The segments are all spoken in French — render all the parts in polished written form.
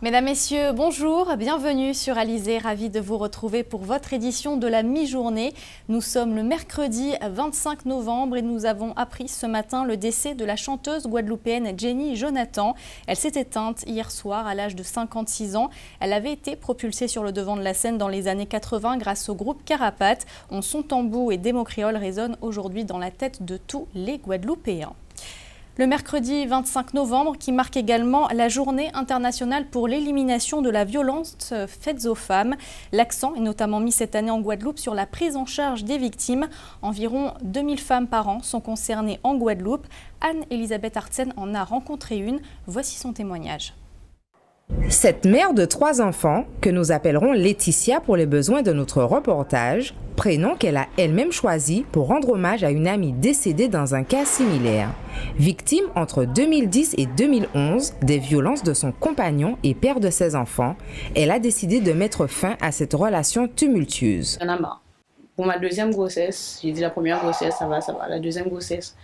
Mesdames, Messieurs, bonjour, bienvenue sur Alizé, ravi de vous retrouver pour votre édition de la mi-journée. Nous sommes le mercredi 25 novembre et nous avons appris ce matin le décès de la chanteuse guadeloupéenne Jenny Jonathan. Elle s'est éteinte hier soir à l'âge de 56 ans. Elle avait été propulsée sur le devant de la scène dans les années 80 grâce au groupe Carapates. Son tambour et démo créole résonnent aujourd'hui dans la tête de tous les Guadeloupéens. Le mercredi 25 novembre, qui marque également la journée internationale pour l'élimination de la violence faite aux femmes. L'accent est notamment mis cette année en Guadeloupe sur la prise en charge des victimes. Environ 2000 femmes par an sont concernées en Guadeloupe. Anne-Elisabeth Artsen en a rencontré une. Voici son témoignage. Cette mère de 3 enfants, que nous appellerons Laetitia pour les besoins de notre reportage, prénom qu'elle a elle-même choisi pour rendre hommage à une amie décédée dans un cas similaire. Victime entre 2010 et 2011 des violences de son compagnon et père de ses enfants, elle a décidé de mettre fin à cette relation tumultueuse. J'en ai marre. Pour ma deuxième grossesse, j'ai dit la première grossesse, ça va. La deuxième grossesse,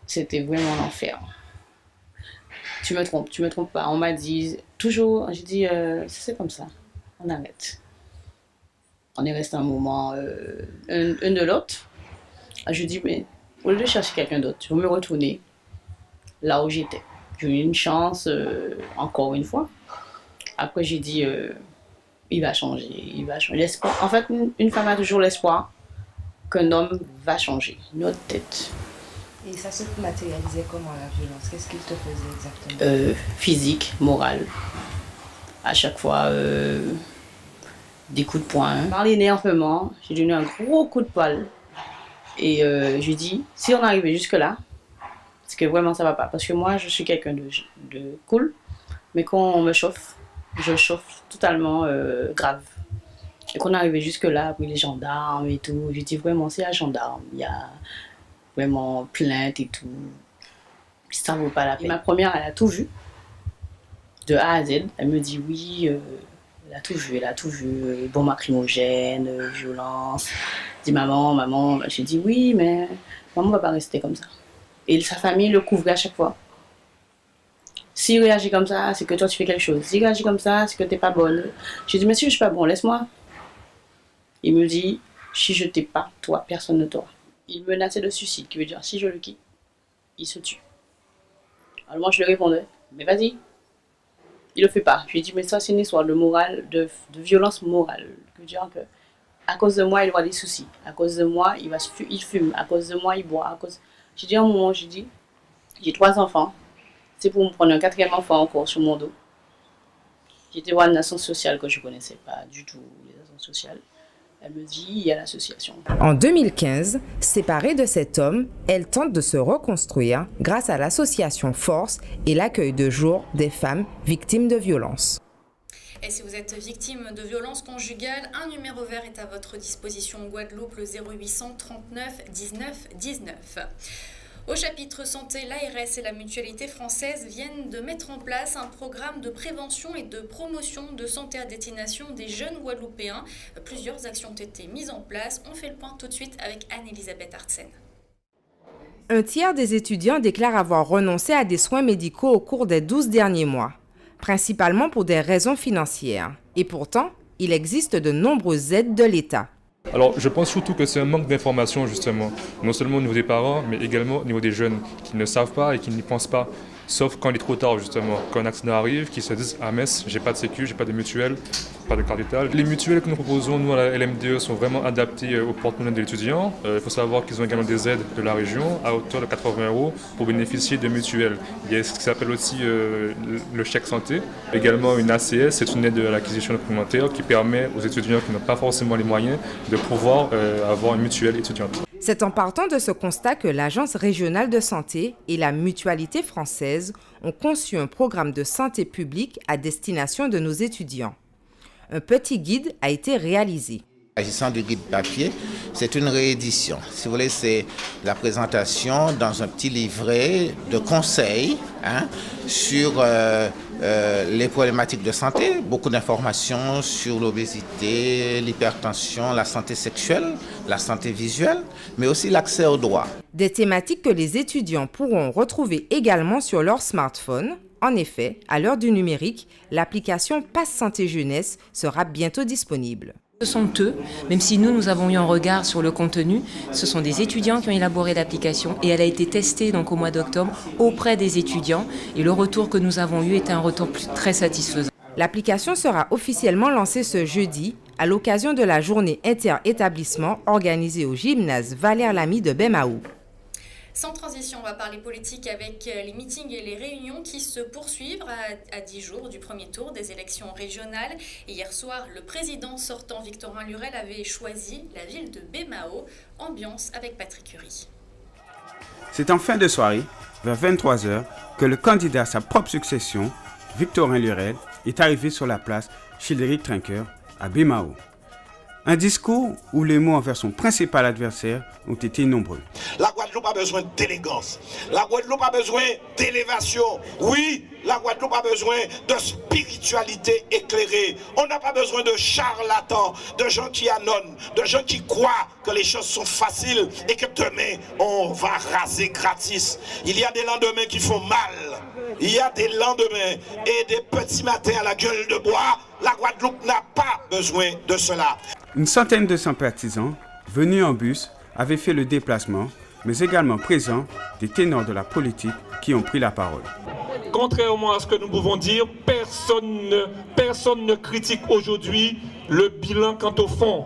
c'était vraiment l'enfer. Tu me trompes pas. On m'a dit toujours, j'ai dit, c'est comme ça, on arrête. On est resté un moment, un de l'autre. Je dis, mais au lieu de chercher quelqu'un d'autre, je vais me retourner là où j'étais. J'ai eu une chance, encore une fois. Après, j'ai dit, il va changer. L'espoir. En fait, une femme a toujours l'espoir qu'un homme va changer. Notre tête. Et ça se matérialisait comment la violence? Qu'est-ce qu'il te faisait exactement? Physique, morale. À chaque fois, des coups de poing. Par l'énervement, j'ai donné un gros coup de poing. Et je lui dis, si on arrivait jusque-là, c'est que vraiment ça va pas. Parce que moi, je suis quelqu'un de cool, mais quand on me chauffe, je chauffe totalement grave. Et qu'on arrivait jusque-là, puis les gendarmes et tout, je dis vraiment, c'est un gendarme, il y a vraiment plainte et tout. Ça vaut pas la peine. Et ma première, elle a tout vu, de A à Z. Elle me dit oui, elle a tout vu, bombe lacrymogène, violence. Je dis maman, j'ai dit oui, mais maman va pas rester comme ça. Et sa famille le couvrait à chaque fois. S'il réagit comme ça, c'est que toi tu fais quelque chose. S'il réagit comme ça, c'est que t'es pas bonne. J'ai dit, monsieur, je suis pas bon, laisse-moi. Il me dit, si je t'ai pas, toi, personne ne t'aura. Il menaçait de suicide, qui veut dire, si je le quitte, il se tue. Alors moi, je lui répondais, mais vas-y. Il le fait pas. Je lui ai dit, mais ça, c'est une histoire de morale, de violence morale. Qui veut dire que, à cause de moi, il aura des soucis. À cause de moi, il fume. À cause de moi, il boit. J'ai dit à un moment, j'ai 3 enfants. C'est pour me prendre un 4e enfant encore sur mon dos. J'étais voir une assistance sociale que je connaissais pas du tout, les assistances sociales. Elle me dit, il y a l'association. En 2015, séparée de cet homme, elle tente de se reconstruire grâce à l'association Force et l'accueil de jour des femmes victimes de violences. Et si vous êtes victime de violences conjugales, un numéro vert est à votre disposition en Guadeloupe, le 0800 39 19 19. Au chapitre santé, l'ARS et la Mutualité française viennent de mettre en place un programme de prévention et de promotion de santé à destination des jeunes Guadeloupéens. Plusieurs actions ont été mises en place. On fait le point tout de suite avec Anne-Elisabeth Artsen. Un tiers des étudiants déclarent avoir renoncé à des soins médicaux au cours des 12 derniers mois, principalement pour des raisons financières. Et pourtant, il existe de nombreuses aides de l'État. Alors, je pense surtout que c'est un manque d'information, justement, non seulement au niveau des parents, mais également au niveau des jeunes qui ne savent pas et qui n'y pensent pas. Sauf quand il est trop tard, justement. Quand un accident arrive, qu'ils se disent « Ah mince, j'ai pas de sécu, j'ai pas de mutuelle, pas de carte vitale ». Les mutuelles que nous proposons, nous, à la LMDE, sont vraiment adaptées au porte-monnaie de l'étudiant. Il faut savoir qu'ils ont également des aides de la région à hauteur de 80 € pour bénéficier de mutuelles. Il y a ce qui s'appelle aussi le chèque santé. Également une ACS, c'est une aide à l'acquisition complémentaire qui permet aux étudiants qui n'ont pas forcément les moyens de pouvoir avoir une mutuelle étudiante. C'est en partant de ce constat que l'Agence régionale de santé et la Mutualité française ont conçu un programme de santé publique à destination de nos étudiants. Un petit guide a été réalisé. S'agissant du guide papier, c'est une réédition. Si vous voulez, c'est la présentation dans un petit livret de conseils sur les problématiques de santé, beaucoup d'informations sur l'obésité, l'hypertension, la santé sexuelle, la santé visuelle, mais aussi l'accès aux droits. Des thématiques que les étudiants pourront retrouver également sur leur smartphone En effet, à l'heure du numérique, l'application Pass Santé Jeunesse sera bientôt disponible. Ce sont eux, même si nous avons eu un regard sur le contenu, ce sont des étudiants qui ont élaboré l'application et elle a été testée donc au mois d'octobre auprès des étudiants et le retour que nous avons eu était un retour très satisfaisant. L'application sera officiellement lancée ce jeudi à l'occasion de la journée inter-établissement organisée au gymnase Valère Lamy de Bemaou. Sans transition, on va parler politique avec les meetings et les réunions qui se poursuivent à 10 jours du premier tour des élections régionales. Et hier soir, le président sortant Victorin Lurel avait choisi la ville de Bemao. Ambiance avec Patrick Curie. C'est en fin de soirée, vers 23h, que le candidat à sa propre succession, Victorin Lurel, est arrivé sur la place Childéric Trinqueur à Bemao. Un discours où les mots envers son principal adversaire ont été nombreux. La Guadeloupe a besoin d'élégance. La Guadeloupe a besoin d'élévation. Oui, la Guadeloupe a besoin de spiritualité éclairée. On n'a pas besoin de charlatans, de gens qui annonnent, de gens qui croient que les choses sont faciles et que demain, on va raser gratis. Il y a des lendemains qui font mal. Il y a des lendemains et des petits matins à la gueule de bois. La Guadeloupe n'a pas besoin de cela. Une centaine de sympathisants, venus en bus, avaient fait le déplacement, mais également présents des ténors de la politique qui ont pris la parole. Contrairement à ce que nous pouvons dire, personne ne critique aujourd'hui le bilan quant au fond.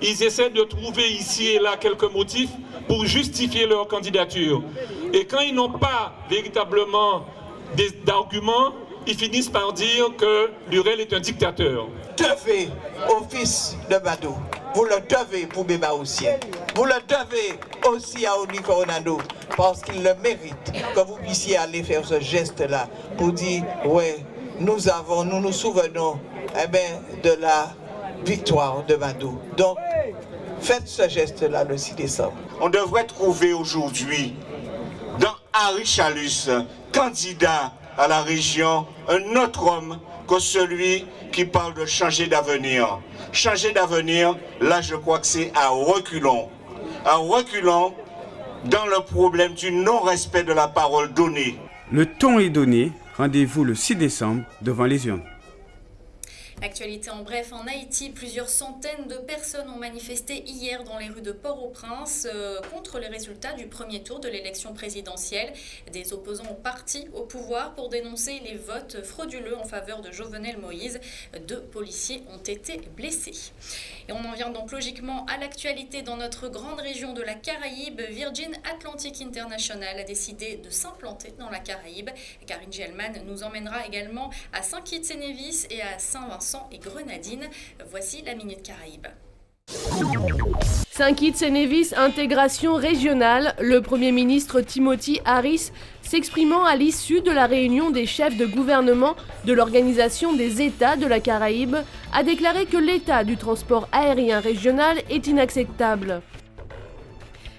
Ils essaient de trouver ici et là quelques motifs pour justifier leur candidature. Et quand ils n'ont pas véritablement d'arguments, ils finissent par dire que Lurel est un dictateur. Devez au fils de Badou, vous le devez pour Bémaousien, vous le devez aussi à Oni Coronado, parce qu'il le mérite que vous puissiez aller faire ce geste-là pour dire, ouais, nous nous souvenons de la victoire de Badou. Donc, faites ce geste-là le 6 décembre. On devrait trouver aujourd'hui, dans Henri Chalus, candidat à la région, un autre homme que celui qui parle de changer d'avenir. Changer d'avenir, là je crois que c'est à reculons. À reculons dans le problème du non-respect de la parole donnée. Le ton est donné, rendez-vous le 6 décembre devant les urnes. Actualité en bref, en Haïti, plusieurs centaines de personnes ont manifesté hier dans les rues de Port-au-Prince contre les résultats du premier tour de l'élection présidentielle. Des opposants ont parti au pouvoir pour dénoncer les votes frauduleux en faveur de Jovenel Moïse. 2 policiers ont été blessés. Et on en vient donc logiquement à l'actualité dans notre grande région de la Caraïbe. Virgin Atlantic International a décidé de s'implanter dans la Caraïbe. Karine Gelman nous emmènera également à Saint-Kitts-et-Nevis et à Saint-Vincent et Grenadines. Voici la Minute Caraïbe. Saint-Kitts-et-Nevis, intégration régionale. Le Premier ministre Timothy Harris, s'exprimant à l'issue de la réunion des chefs de gouvernement de l'Organisation des États de la Caraïbe, a déclaré que l'état du transport aérien régional est inacceptable.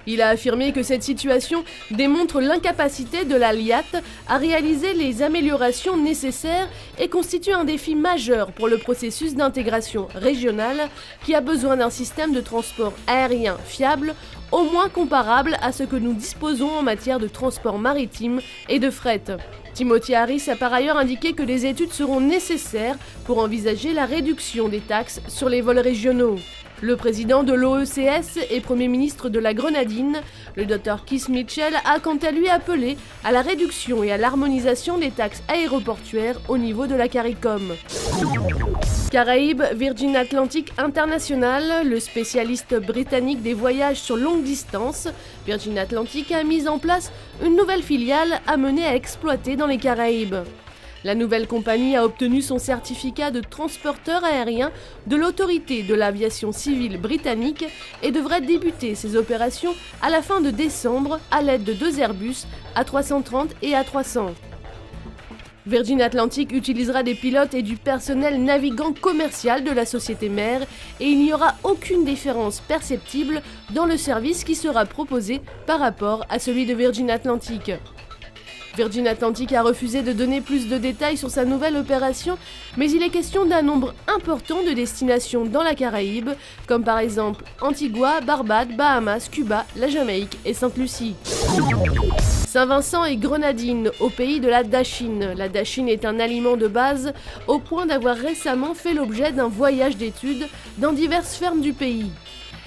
Il a affirmé que cette situation démontre l'incapacité de la LIAT à réaliser les améliorations nécessaires et constitue un défi majeur pour le processus d'intégration régionale qui a besoin d'un système de transport aérien fiable, au moins comparable à ce que nous disposons en matière de transport maritime et de fret. Timothy Harris a par ailleurs indiqué que des études seront nécessaires pour envisager la réduction des taxes sur les vols régionaux. Le président de l'OECS et Premier ministre de la Grenadine, le Dr Keith Mitchell, a quant à lui appelé à la réduction et à l'harmonisation des taxes aéroportuaires au niveau de la CARICOM. Caraïbes, Virgin Atlantic International, le spécialiste britannique des voyages sur longue distance, Virgin Atlantic a mis en place une nouvelle filiale amenée à exploiter dans les Caraïbes. La nouvelle compagnie a obtenu son certificat de transporteur aérien de l'autorité de l'aviation civile britannique et devrait débuter ses opérations à la fin de décembre à l'aide de 2 Airbus A330 et A300. Virgin Atlantic utilisera des pilotes et du personnel navigant commercial de la société mère et il n'y aura aucune différence perceptible dans le service qui sera proposé par rapport à celui de Virgin Atlantic. Virgin Atlantic a refusé de donner plus de détails sur sa nouvelle opération, mais il est question d'un nombre important de destinations dans la Caraïbe, comme par exemple Antigua, Barbade, Bahamas, Cuba, la Jamaïque et Sainte-Lucie. Saint-Vincent et Grenadines, au pays de la dachine. La dachine est un aliment de base au point d'avoir récemment fait l'objet d'un voyage d'études dans diverses fermes du pays.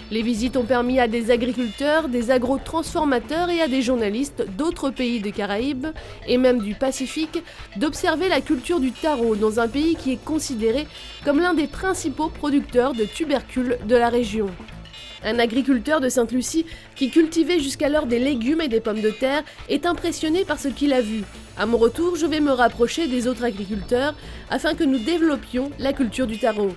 Les visites ont permis à des agriculteurs, des agrotransformateurs et à des journalistes d'autres pays des Caraïbes et même du Pacifique d'observer la culture du taro dans un pays qui est considéré comme l'un des principaux producteurs de tubercules de la région. Un agriculteur de Sainte-Lucie qui cultivait jusqu'alors des légumes et des pommes de terre est impressionné par ce qu'il a vu. À mon retour, je vais me rapprocher des autres agriculteurs afin que nous développions la culture du taro.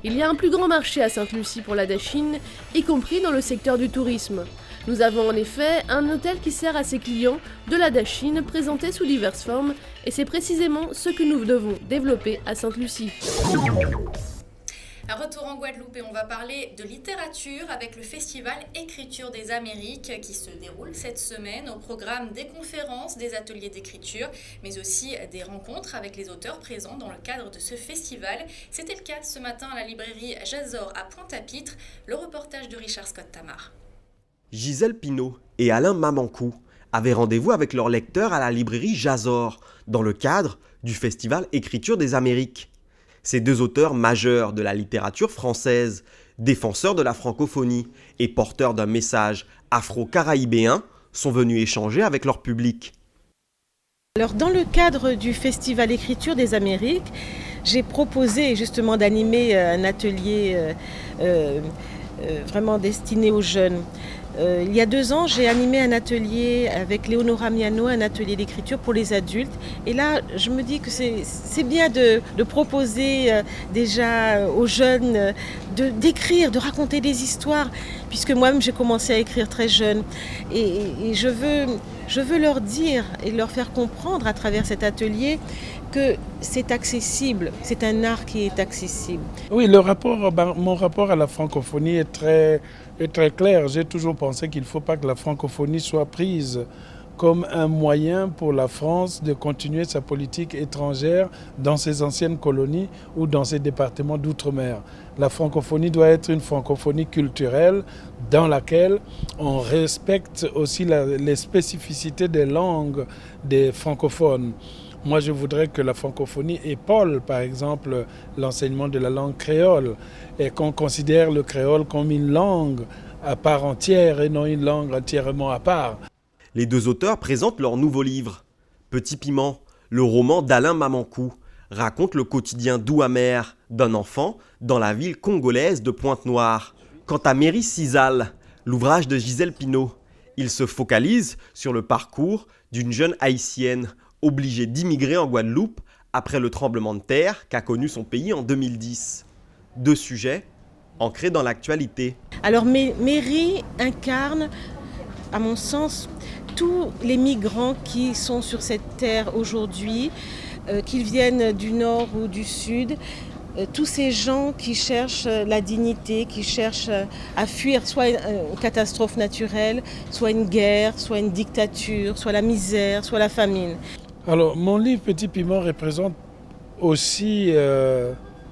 Il y a un plus grand marché à Sainte-Lucie pour la dachine, y compris dans le secteur du tourisme. Nous avons en effet un hôtel qui sert à ses clients de la dachine présentée sous diverses formes et c'est précisément ce que nous devons développer à Sainte-Lucie. Un retour en Guadeloupe et on va parler de littérature avec le festival Écriture des Amériques qui se déroule cette semaine. Au programme des conférences, des ateliers d'écriture, mais aussi des rencontres avec les auteurs présents dans le cadre de ce festival. C'était le cas ce matin à la librairie Jazor à Pointe-à-Pitre. Le reportage de Richard Scott Tamar. Gisèle Pinault et Alain Mamankou avaient rendez-vous avec leurs lecteurs à la librairie Jazor dans le cadre du festival Écriture des Amériques. Ces deux auteurs majeurs de la littérature française, défenseurs de la francophonie et porteurs d'un message afro-caraïbéen, sont venus échanger avec leur public. Alors, dans le cadre du Festival Écriture des Amériques, j'ai proposé justement d'animer un atelier vraiment destiné aux jeunes. Il y a 2 ans, j'ai animé un atelier avec Léonora Miano, un atelier d'écriture pour les adultes. Et là, je me dis que c'est bien de proposer déjà aux jeunes d'écrire, de raconter des histoires, puisque moi-même j'ai commencé à écrire très jeune. Et je veux leur dire et leur faire comprendre à travers cet atelier que c'est accessible, c'est un art qui est accessible. Oui, mon rapport à la francophonie est très clair. J'ai toujours pensé qu'il ne faut pas que la francophonie soit prise comme un moyen pour la France de continuer sa politique étrangère dans ses anciennes colonies ou dans ses départements d'outre-mer. La francophonie doit être une francophonie culturelle dans laquelle on respecte aussi les spécificités des langues des francophones. Moi, je voudrais que la francophonie épaule, par exemple, l'enseignement de la langue créole et qu'on considère le créole comme une langue à part entière et non une langue entièrement à part. Les deux auteurs présentent leur nouveau livre. Petit Piment, le roman d'Alain Mamankou, raconte le quotidien doux amer d'un enfant dans la ville congolaise de Pointe-Noire. Quant à Méry Cisal, l'ouvrage de Gisèle Pinault, il se focalise sur le parcours d'une jeune haïtienne obligée d'immigrer en Guadeloupe après le tremblement de terre qu'a connu son pays en 2010. 2 sujets ancrés dans l'actualité. Alors Méry incarne, à mon sens, tous les migrants qui sont sur cette terre aujourd'hui, qu'ils viennent du nord ou du sud, tous ces gens qui cherchent la dignité, qui cherchent à fuir soit une catastrophe naturelle, soit une guerre, soit une dictature, soit la misère, soit la famine. Alors, mon livre Petit Piment représente aussi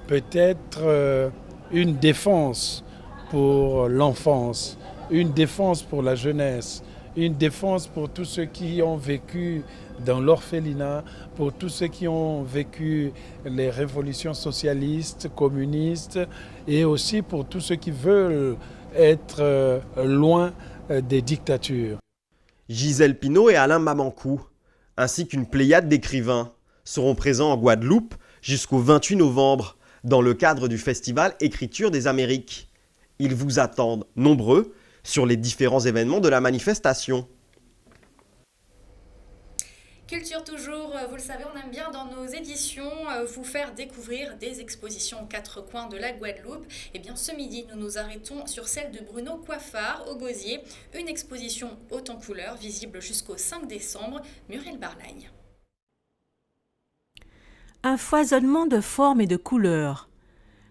peut-être une défense pour l'enfance, une défense pour la jeunesse, une défense pour tous ceux qui ont vécu dans l'orphelinat, pour tous ceux qui ont vécu les révolutions socialistes, communistes, et aussi pour tous ceux qui veulent être loin des dictatures. Gisèle Pinault et Alain Mamankou, ainsi qu'une pléiade d'écrivains, seront présents en Guadeloupe jusqu'au 28 novembre dans le cadre du festival Écriture des Amériques. Ils vous attendent nombreux sur les différents événements de la manifestation. Culture toujours, vous le savez, on aime bien dans nos éditions vous faire découvrir des expositions aux 4 coins de la Guadeloupe. Et bien ce midi, nous nous arrêtons sur celle de Bruno Coiffard au Gosier, une exposition haute en couleurs visible jusqu'au 5 décembre. Muriel Barlagne. Un foisonnement de formes et de couleurs.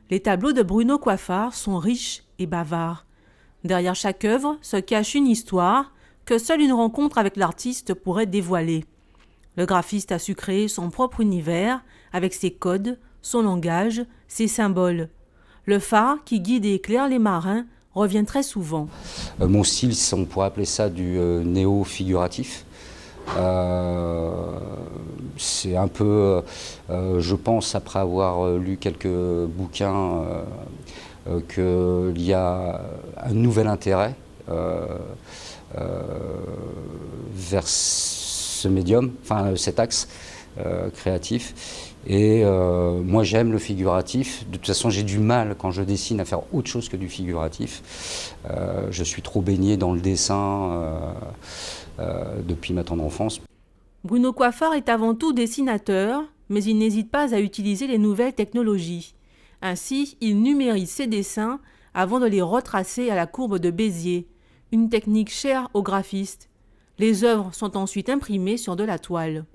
Les tableaux de Bruno Coiffard sont riches et bavards. Derrière chaque œuvre se cache une histoire que seule une rencontre avec l'artiste pourrait dévoiler. Le graphiste a su créer son propre univers avec ses codes, son langage, ses symboles. Le phare qui guide et éclaire les marins revient très souvent. Mon style, on pourrait appeler ça du néo-figuratif. C'est un peu, je pense, après avoir lu quelques bouquins, qu'il y a un nouvel intérêt vers ce médium, enfin cet axe créatif. Et moi j'aime le figuratif. De toute façon j'ai du mal quand je dessine à faire autre chose que du figuratif. Je suis trop baigné dans le dessin depuis ma tendre enfance. Bruno Coiffard est avant tout dessinateur, mais il n'hésite pas à utiliser les nouvelles technologies. Ainsi, il numérise ses dessins avant de les retracer à la courbe de Bézier, une technique chère aux graphistes. Les œuvres sont ensuite imprimées sur de la toile.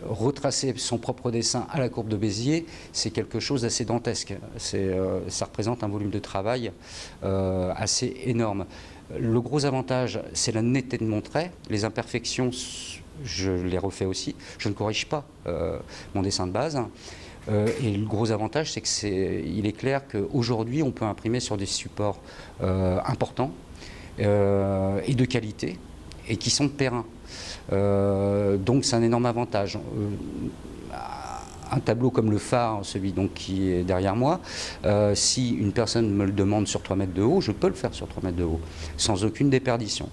Retracer son propre dessin à la courbe de Bézier, c'est quelque chose d'assez dantesque. Ça représente un volume de travail assez énorme. Le gros avantage, c'est la netteté de mon trait. Les imperfections, je les refais aussi. Je ne corrige pas mon dessin de base. Et le gros avantage, c'est qu'il est clair qu'aujourd'hui, on peut imprimer sur des supports importants et de qualité, et qui sont de terrain. Donc c'est un énorme avantage. Un tableau comme le phare, celui donc qui est derrière moi, si une personne me le demande sur 3 mètres de haut, je peux le faire sur 3 mètres de haut, sans aucune déperdition.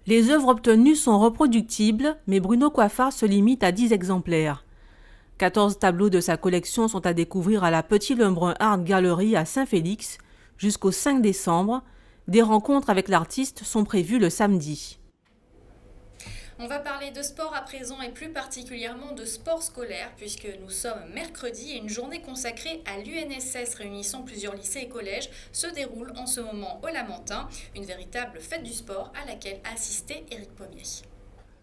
Les œuvres obtenues sont reproductibles, mais Bruno Coiffard se limite à 10 exemplaires. 14 tableaux de sa collection sont à découvrir à la Petit Lebrun Art Gallery à Saint-Félix jusqu'au 5 décembre. Des rencontres avec l'artiste sont prévues le samedi. On va parler de sport à présent et plus particulièrement de sport scolaire puisque nous sommes mercredi et une journée consacrée à l'UNSS réunissant plusieurs lycées et collèges se déroule en ce moment au Lamentin, une véritable fête du sport à laquelle a assisté Éric Pommier.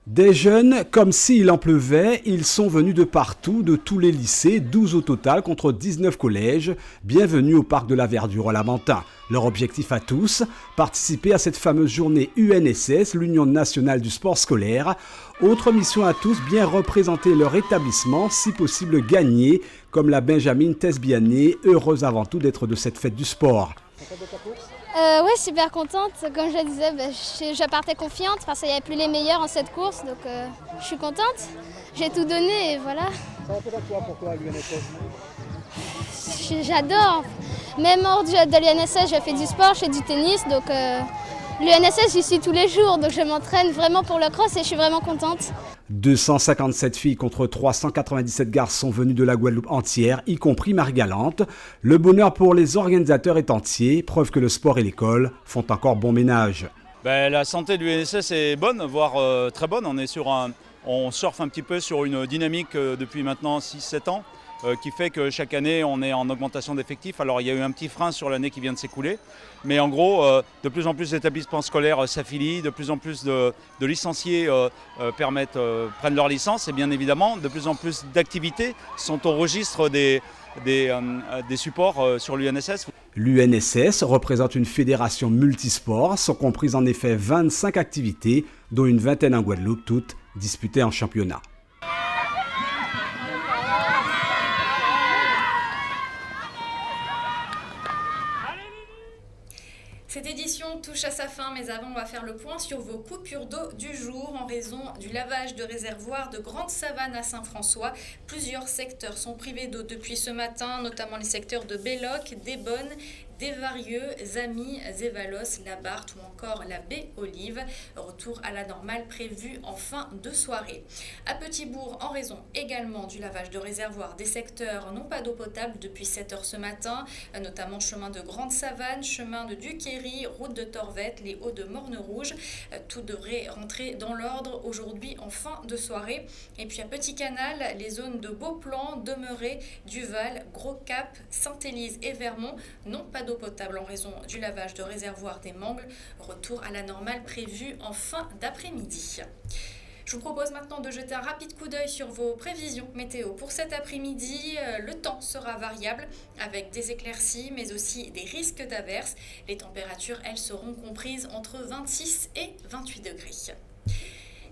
Des jeunes, comme s'il en pleuvait, ils sont venus de partout, de tous les lycées, 12 au total contre 19 collèges. Bienvenue au Parc de la Verdure au Lamentin. Leur objectif à tous, participer à cette fameuse journée UNSS, l'Union nationale du sport scolaire. Autre mission à tous, bien représenter leur établissement, si possible gagner, comme la Benjamin Tesbiané, heureuse avant tout d'être de cette fête du sport. Oui, super contente. Comme je le disais, je partais confiante parce qu'il n'y avait plus les meilleurs en cette course. Donc je suis contente. J'ai tout donné et voilà. Ça représente quoi pour toi l'UNSS? J'adore. Même hors de l'UNSS, je fais du sport, je fais du tennis. Donc l'UNSS, j'y suis tous les jours. Donc je m'entraîne vraiment pour le cross et je suis vraiment contente. 257 filles contre 397 garçons venus de la Guadeloupe entière, y compris Marie-Galante. Le bonheur pour les organisateurs est entier, preuve que le sport et l'école font encore bon ménage. La santé de l'UNSS est bonne, voire très bonne. On surfe un petit peu sur une dynamique depuis maintenant 6-7 ans. Qui fait que chaque année on est en augmentation d'effectifs. Alors il y a eu un petit frein sur l'année qui vient de s'écouler, mais en gros de plus en plus d'établissements scolaires s'affilient, de plus en plus de licenciés prennent leur licence et bien évidemment de plus en plus d'activités sont au registre des supports sur l'UNSS. L'UNSS représente une fédération multisport, sont comprises en effet 25 activités, dont une vingtaine en Guadeloupe, toutes disputées en championnat. Cette édition touche à sa fin, mais avant, on va faire le point sur vos coupures d'eau du jour en raison du lavage de réservoirs de Grande Savane à Saint-François. Plusieurs secteurs sont privés d'eau depuis ce matin, notamment les secteurs de Belloc, d'Ébonne, Desvarieux, Zamy, Zévalos, La Barthe ou encore la baie Olive. Retour à la normale prévu en fin de soirée. À Petit-Bourg, en raison également du lavage de réservoirs, des secteurs n'ont pas d'eau potable depuis 7 h ce matin, notamment chemin de Grande Savane, chemin de Duquéry, route de Torvette, les Hauts de Morne-Rouge. Tout devrait rentrer dans l'ordre aujourd'hui en fin de soirée. Et puis à Petit Canal, les zones de Beauplan, Demeuré, Duval, Gros-Cap, Sainte-Élise et Vermont n'ont pas d'eau potable en raison du lavage de réservoirs des Mangles. Retour à la normale prévu en fin d'après-midi. Je vous propose maintenant de jeter un rapide coup d'œil sur vos prévisions météo. Pour cet après-midi, le temps sera variable avec des éclaircies mais aussi des risques d'averses. Les températures, elles, seront comprises entre 26 et 28 degrés.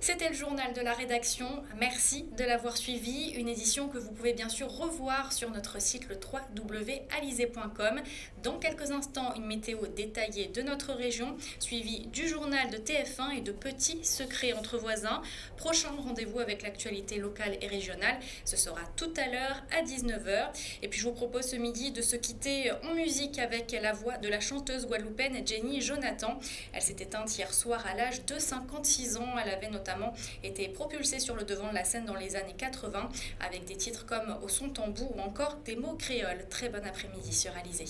C'était le journal de la rédaction. Merci de l'avoir suivi. Une édition que vous pouvez bien sûr revoir sur notre site le www.alizé.com. Dans quelques instants, une météo détaillée de notre région, suivie du journal de TF1 et de petits secrets entre voisins. Prochain rendez-vous avec l'actualité locale et régionale. Ce sera tout à l'heure à 19h. Et puis je vous propose ce midi de se quitter en musique avec la voix de la chanteuse guadeloupéenne Jenny Jonathan. Elle s'est éteinte hier soir à l'âge de 56 ans. Elle avait notamment été propulsée sur le devant de la scène dans les années 80 avec des titres comme Au son tambour ou encore des mots créoles. Très bon après-midi sur Alizé.